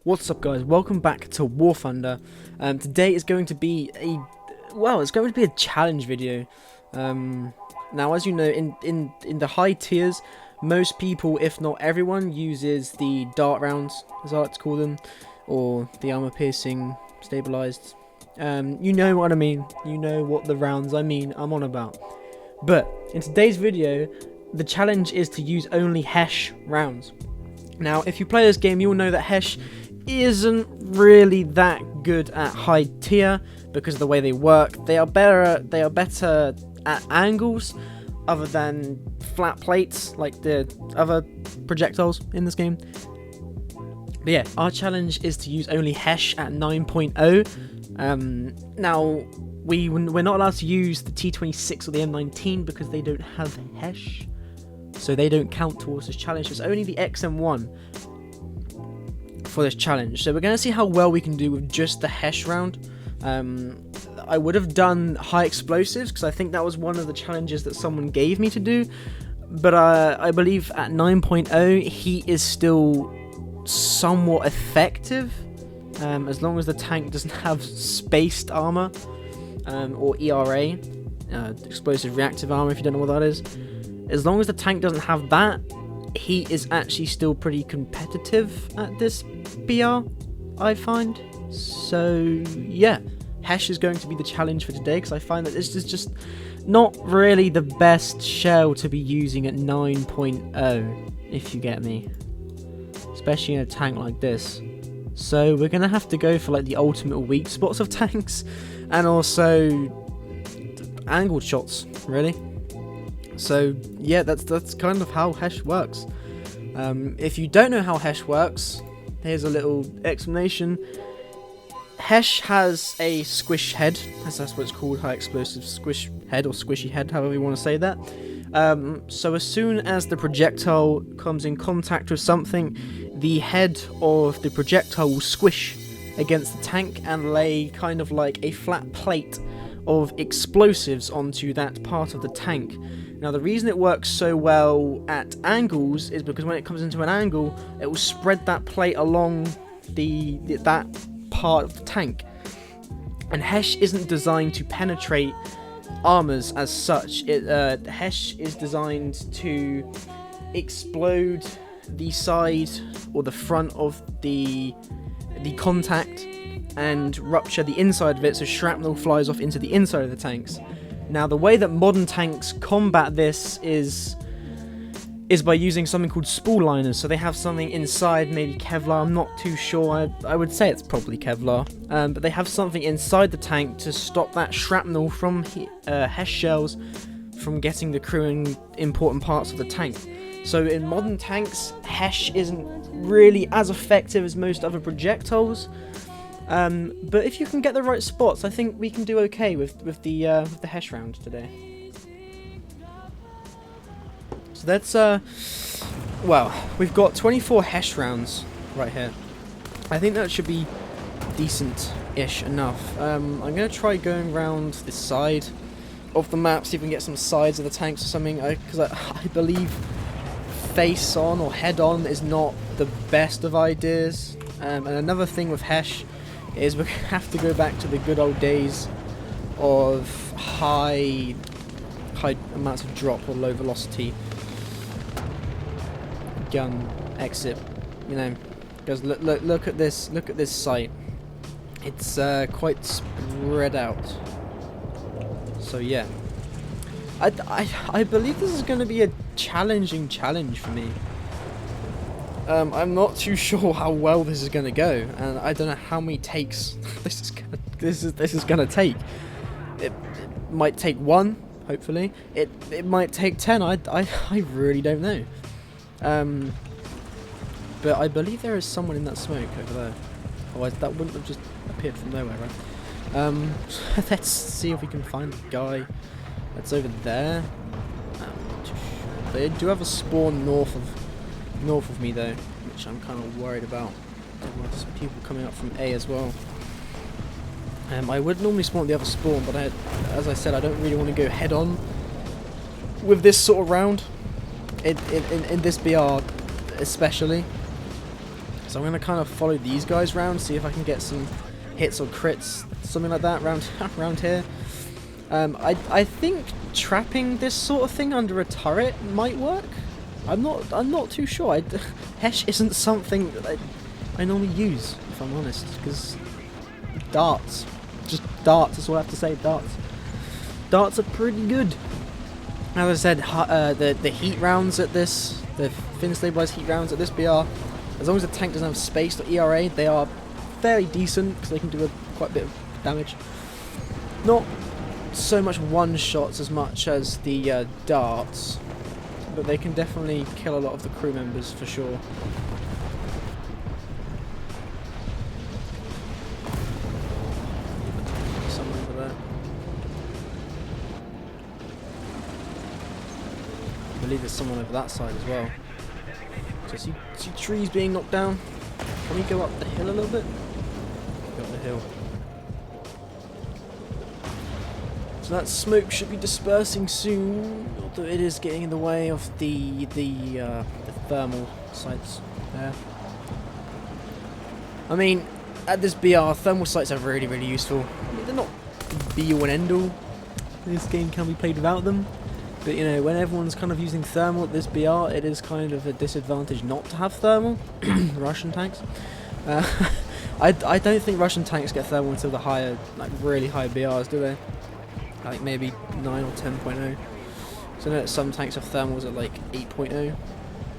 What's up, guys? Welcome back to War Thunder. Today is going to be a challenge video. Now, as you know, in the high tiers, most people, if not everyone, uses the dart rounds, as I like to call them, or the armor piercing stabilized. You know what I mean. You know what the rounds I'm on about. But in today's video, the challenge is to use only HESH rounds. Now, if you play this game, you'll know that HESH isn't really that good at high tier because of the way they work. They are better at angles other than flat plates like the other projectiles in this game. But yeah, our challenge is to use only HESH at 9.0. Now we're not allowed to use the T26 or the M19 because they don't have HESH, so they don't count towards this challenge. It's only the XM1 for this challenge. So we're going to see how well we can do with just the HESH round. I would have done high explosives because I think that was one of the challenges that someone gave me to do, but I believe at 9.0 he is still somewhat effective, as long as the tank doesn't have spaced armor, or ERA, explosive reactive armor, if you don't know what that is. As long as the tank doesn't have that, he is actually still pretty competitive at this BR, I find. So yeah, HESH is going to be the challenge for today because I find that this is just not really the best shell to be using at 9.0, if you get me, especially in a tank like this. So we're gonna have to go for like the ultimate weak spots of tanks and also angled shots, really. So yeah, that's kind of how HESH works. If you don't know how HESH works, here's a little explanation. HESH has a squish head, as that's what it's called, high explosive squish head or squishy head, however you want to say that. So as soon as the projectile comes in contact with something, the head of the projectile will squish against the tank and lay kind of like a flat plate of explosives onto that part of the tank. Now, the reason it works so well at angles is because when it comes into an angle, it will spread that plate along that part of the tank. And HESH isn't designed to penetrate armors as such. HESH is designed to explode the side or the front of the contact and rupture the inside of it, so shrapnel flies off into the inside of the tanks. Now, the way that modern tanks combat this is by using something called spool liners. So they have something inside, maybe Kevlar, I'm not too sure, I would say it's probably Kevlar, but they have something inside the tank to stop that shrapnel from HESH shells from getting the crew and important parts of the tank. So in modern tanks, HESH isn't really as effective as most other projectiles. But if you can get the right spots, I think we can do okay with the HESH round today. So that's well, we've got 24 HESH rounds right here. I think that should be decent-ish enough. I'm gonna try going around this side of the map, see if we can get some sides of the tanks or something. Because I believe face on or head on is not the best of ideas. And another thing with HESH is we're going to have to go back to the good old days of high amounts of drop or low velocity gun exit, you know, because look at this site. It's quite spread out. So yeah, I believe this is going to be a challenging challenge for me. I'm not too sure how well this is going to go, and I don't know how many takes this is going to take. It might take one, hopefully. It might take 10. I really don't know. But I believe there is someone in that smoke over there. Otherwise, that wouldn't have just appeared from nowhere, right? Let's see if we can find the guy that's over there. Not too sure. They do have a spawn north of me though, which I'm kind of worried about. There's people coming up from A as well. I would normally spawn at the other spawn, but as I said, I don't really want to go head on with this sort of round in this BR especially. So I'm going to kind of follow these guys around, see if I can get some hits or crits, something like that around here. I think trapping this sort of thing under a turret might work. I'm not too sure. Hesh isn't something that I normally use, if I'm honest, because darts, just darts. That's all I have to say. Darts are pretty good. As I said, the heat rounds at this, the thin stabilized heat rounds at this BR, as long as the tank doesn't have space or ERA, they are fairly decent because they can do quite a bit of damage. Not so much one shots as much as the darts, but they can definitely kill a lot of the crew members for sure. Someone over there. I believe there's someone over that side as well. So see trees being knocked down. Can we go up the hill a little bit? Go up the hill. So that smoke should be dispersing soon, although it is getting in the way of the thermal sites there. I mean, at this BR, thermal sites are really, really useful. I mean, they're not the be all and end all. This game can be played without them, but you know, when everyone's kind of using thermal at this BR, it is kind of a disadvantage not to have thermal. Russian tanks. I don't think Russian tanks get thermal until the higher, like really high BRs, do they? Like maybe 9 or 10.0. So I know that some tanks have thermals at like 8.0,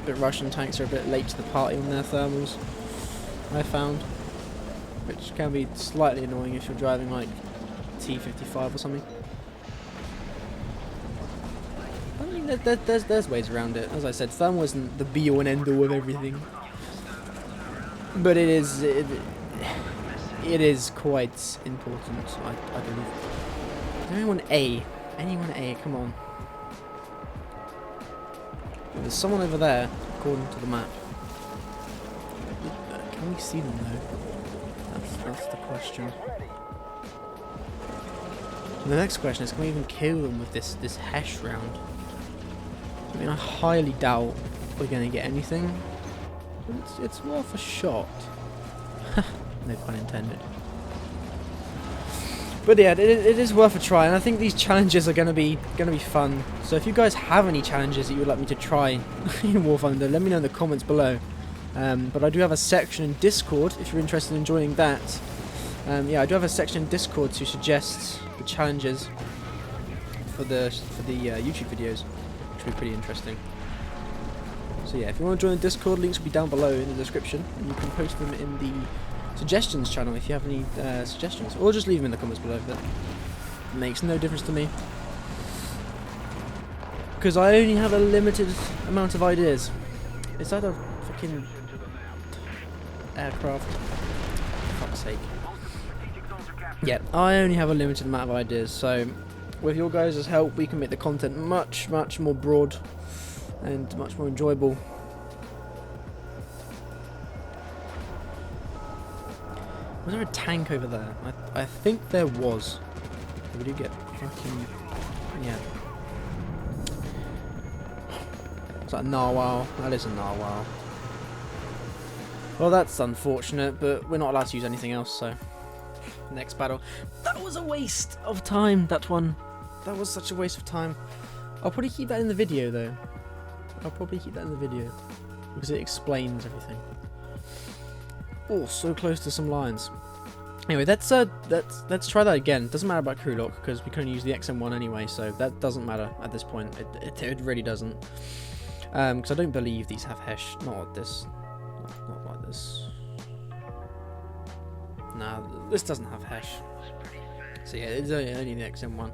but Russian tanks are a bit late to the party on their thermals, I found, which can be slightly annoying if you're driving like T55 or something. I mean, there's ways around it. As I said, thermal isn't the be all and end all of everything, but it is quite important, I believe. Anyone A? Anyone A? Come on. There's someone over there, according to the map. Can we see them though? That's the question. And the next question is, can we even kill them with this Hesh round? I mean, I highly doubt we're going to get anything. But it's worth a shot. No pun intended. But yeah, it is worth a try, and I think these challenges are gonna be fun. So if you guys have any challenges that you would like me to try in War Thunder, let me know in the comments below. But I do have a section in Discord if you're interested in joining that. Yeah, I do have a section in Discord to suggest the challenges for the YouTube videos, which will be pretty interesting. So yeah, if you want to join the Discord, links will be down below in the description, and you can post them in the suggestions channel if you have any suggestions, or just leave them in the comments below. That makes no difference to me, because I only have a limited amount of ideas. Is that a fucking aircraft? For fuck's sake. Yeah, I only have a limited amount of ideas, so with your guys' help we can make the content much more broad and much more enjoyable. Was there a tank over there? I think there was. We do get fucking... yeah. Is that a narwhal? That is a narwhal. Well, that's unfortunate, but we're not allowed to use anything else, so... Next battle. That was a waste of time, that one. That was such a waste of time. I'll probably keep that in the video, though. I'll probably keep that in the video, because it explains everything. Oh, so close to some lines. Anyway, let's try that again. Doesn't matter about crew lock because we can only use the XM1 anyway, so that doesn't matter at this point. It really doesn't. Because I don't believe these have Hesh. Not like this. Not like this. Nah, this doesn't have Hesh. So yeah, it's only the XM1.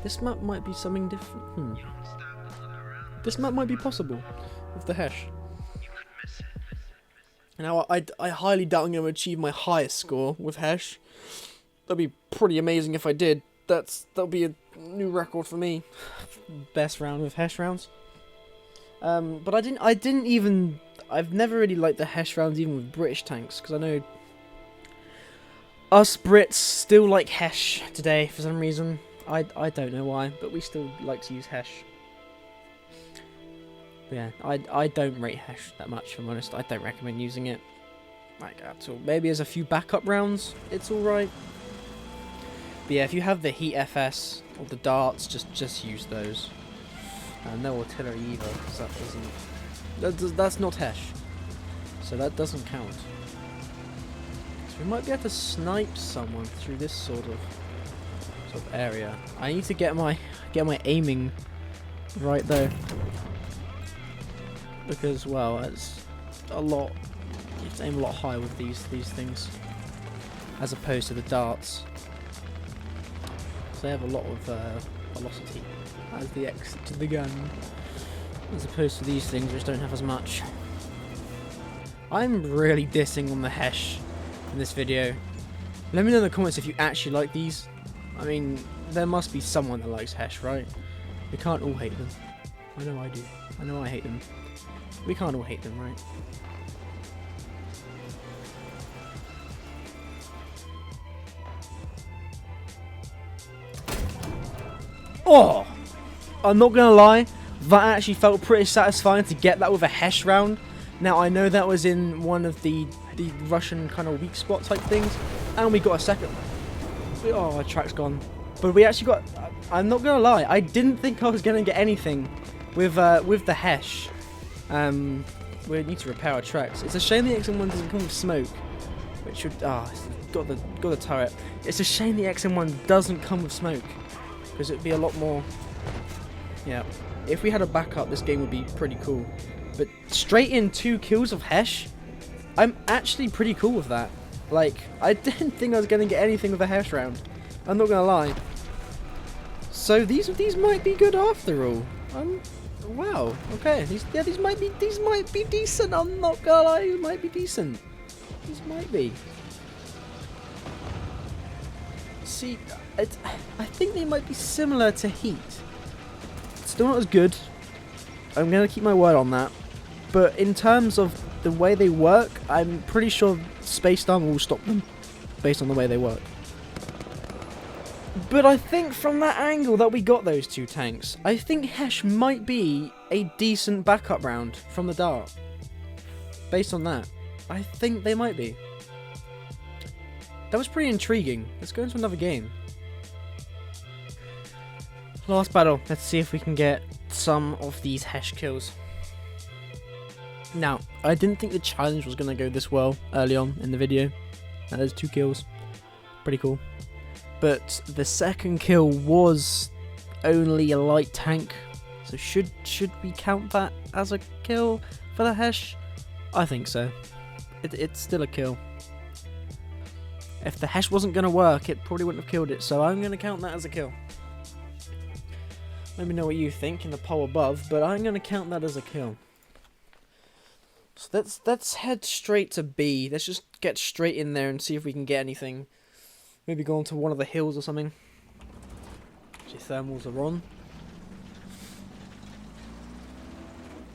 This map might be something different. This map might be possible with the Hesh. Now, I highly doubt I'm going to achieve my highest score with Hesh. That'd be pretty amazing if I did. That'll be a new record for me. Best round with Hesh rounds. But I've never really liked the Hesh rounds even with British tanks, because I know us Brits still like Hesh today for some reason. I don't know why, but we still like to use Hesh. But yeah, I don't rate Hesh that much, if I'm honest. I don't recommend using it. like at all. Maybe as a few backup rounds, it's alright. But yeah, if you have the Heat FS or the darts, just use those. No artillery either, because that's not HESH. So that doesn't count. So we might be able to snipe someone through this sort of area. I need to get my aiming right though, because well, it's a lot. You have to aim a lot higher with these things, as opposed to the darts. So they have a lot of velocity as the exit to the gun, as opposed to these things which don't have as much. I'm really dissing on the HESH in this video. Let me know in the comments if you actually like these. I mean, there must be someone that likes HESH, right? We can't all hate them. I know I do. I know I hate them. We can't all hate them, right? Oh! I'm not gonna lie, that actually felt pretty satisfying to get that with a HESH round. Now, I know that was in one of the Russian kind of weak spot type things, and we got a second. Oh, our track's gone. But we actually got... I'm not gonna lie, I didn't think I was gonna get anything with the HESH. We need to repair our tracks. It's a shame the XM1 doesn't come with smoke, which should... got the turret. It's a shame the XM1 doesn't come with smoke, because it'd be a lot more... Yeah, if we had a backup, this game would be pretty cool. But straight in 2 kills of HESH, I'm actually pretty cool with that. Like, I didn't think I was going to get anything with a HESH round. I'm not going to lie. So these might be good after all. Wow. Okay. These might be decent. I'm not gonna lie. These might be decent. These might be. See, I think they might be similar to Heat. Still not as good. I'm gonna keep my word on that. But in terms of the way they work, I'm pretty sure Space Dome will stop them based on the way they work. But I think from that angle that we got those 2 tanks, I think HESH might be a decent backup round from the dart. Based on that, I think they might be. That was pretty intriguing. Let's go into another game. Last battle. Let's see if we can get some of these HESH kills. Now, I didn't think the challenge was going to go this well early on in the video. Now there's 2 kills. Pretty cool. But the second kill was only a light tank. So should we count that as a kill for the HESH? I think so. It's still a kill. If the HESH wasn't going to work, it probably wouldn't have killed it. So I'm going to count that as a kill. Let me know what you think in the poll above, but I'm going to count that as a kill. So let's head straight to B. Let's just get straight in there and see if we can get anything. Maybe go onto one of the hills or something. Thermals are on.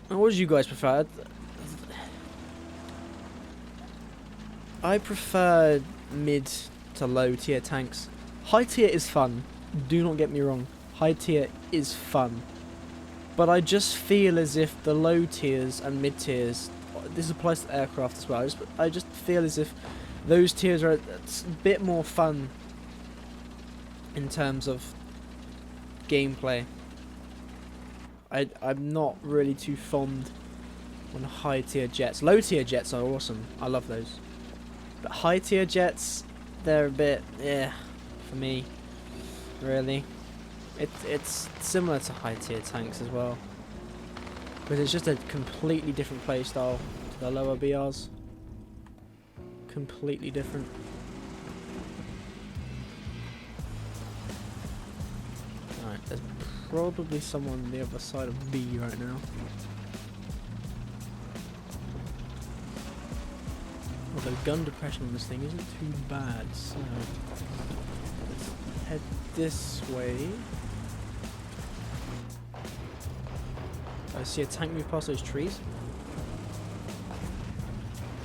And what do you guys prefer? I prefer mid to low tier tanks. High tier is fun. Do not get me wrong. High tier is fun. But I just feel as if the low tiers and mid tiers, this applies to aircraft as well, I just feel as if those tiers are a bit more fun in terms of gameplay. I'm not really too fond on high tier jets. Low tier jets are awesome. I love those. But high tier jets, they're a bit, yeah, for me, really. It's similar to high tier tanks as well, but it's just a completely different playstyle to the lower BRs. Completely different. Alright, there's probably someone on the other side of B right now. Although gun depression on this thing isn't too bad, so let's head this way. I see a tank move past those trees.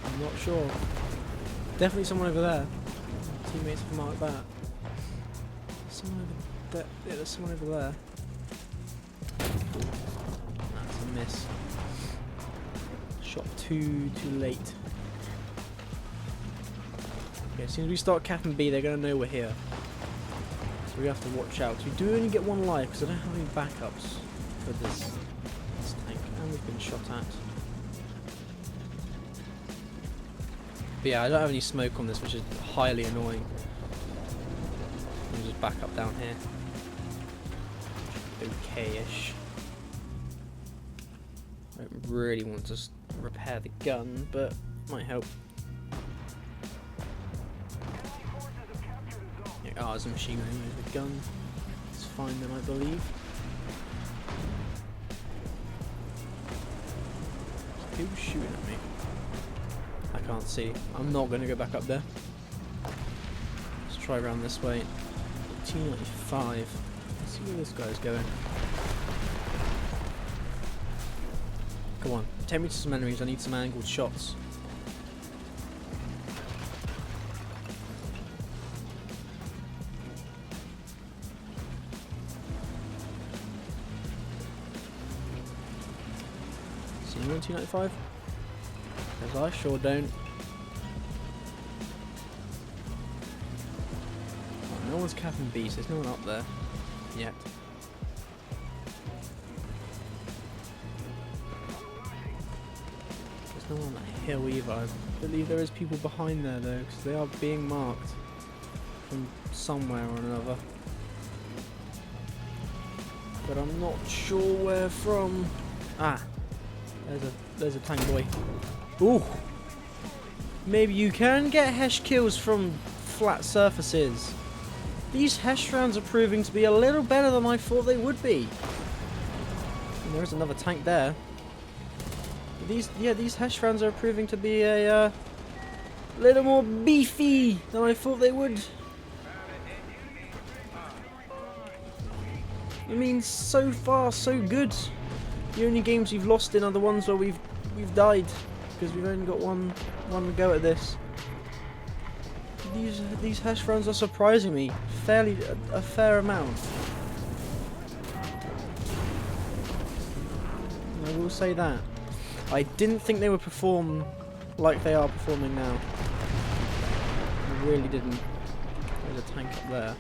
I'm not sure. Definitely someone over there. Teammates from like that. Someone over there. Yeah, there's someone over there. That's a miss. Shot too late. Okay, as soon as we start capping B, they're going to know we're here. So we have to watch out. So we do only get one life, because I don't have any backups for this tank. And we've been shot at. But yeah, I don't have any smoke on this, which is highly annoying. Let me just back up down here. Okay-ish. I don't really want to repair the gun, but might help. Oh, there's a machine gun with a gun. It's fine then, I believe. There's people shooting at me. I can't see. I'm not going to go back up there. Let's try around this way. T95. Let's see where this guy's going. Come on, take me to some enemies. I need some angled shots. See you on T95? Because I sure don't. Oh, no one's capping B, so there's no one up there yet. There's no one on that hill either. I believe there is people behind there though, because they are being marked from somewhere or another. But I'm not sure where from. Ah, there's a tank boy. Ooh, maybe you can get HESH kills from flat surfaces. These HESH rounds are proving to be a little better than I thought they would be. And there's another tank there. These HESH rounds are proving to be a little more beefy than I thought they would. I mean, so far so good. The only games we've lost in are the ones where we've died, because we've only got one go at this. These HESH rounds are surprising me a fair amount. I will say that. I didn't think they would perform like they are performing now. I really didn't. There's a tank up there.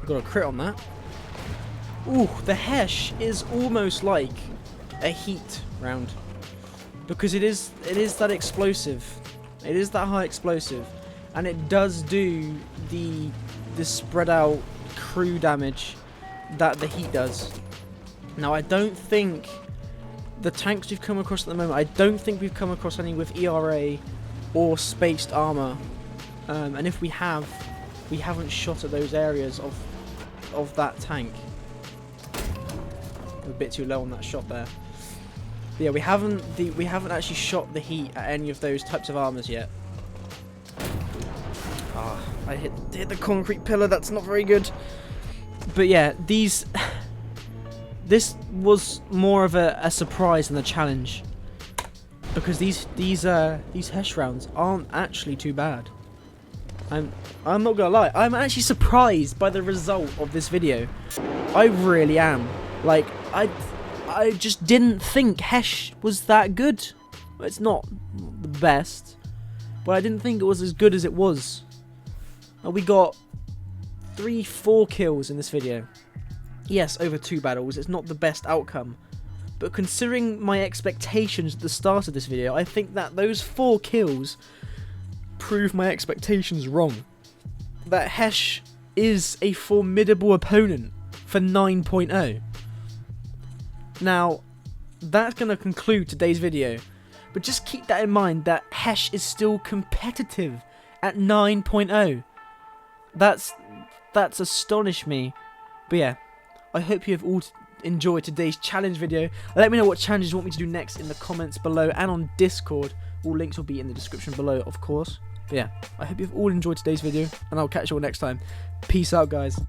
Got a crit on that. Ooh, the HESH is almost like a heat round, because it is that explosive. It is that high explosive, and it does do the spread out crew damage that the heat does. Now, I don't think the tanks we've come across at the moment, I don't think we've come across any with ERA or spaced armor, and if we have, we haven't shot at those areas of that tank. A bit too low on that shot there. But yeah, we haven't actually shot the heat at any of those types of armors yet. Ah, I hit the concrete pillar. That's not very good. But yeah, this was more of a surprise than a challenge, because these HESH rounds aren't actually too bad. I'm not gonna lie, I'm actually surprised by the result of this video. I really am. Like, I just didn't think HESH was that good. It's not the best, but I didn't think it was as good as it was. We got 3-4 kills in this video. Yes, over 2 battles, it's not the best outcome, but considering my expectations at the start of this video, I think that those 4 kills prove my expectations wrong. That HESH is a formidable opponent for 9.0. Now, that's going to conclude today's video, but just keep that in mind, that HESH is still competitive at 9.0. That's astonished me. But yeah, I hope you have all enjoyed today's challenge video. Let me know what challenges you want me to do next in the comments below and on Discord. All links will be in the description below, of course. But yeah, I hope you've all enjoyed today's video, and I'll catch you all next time. Peace out, guys.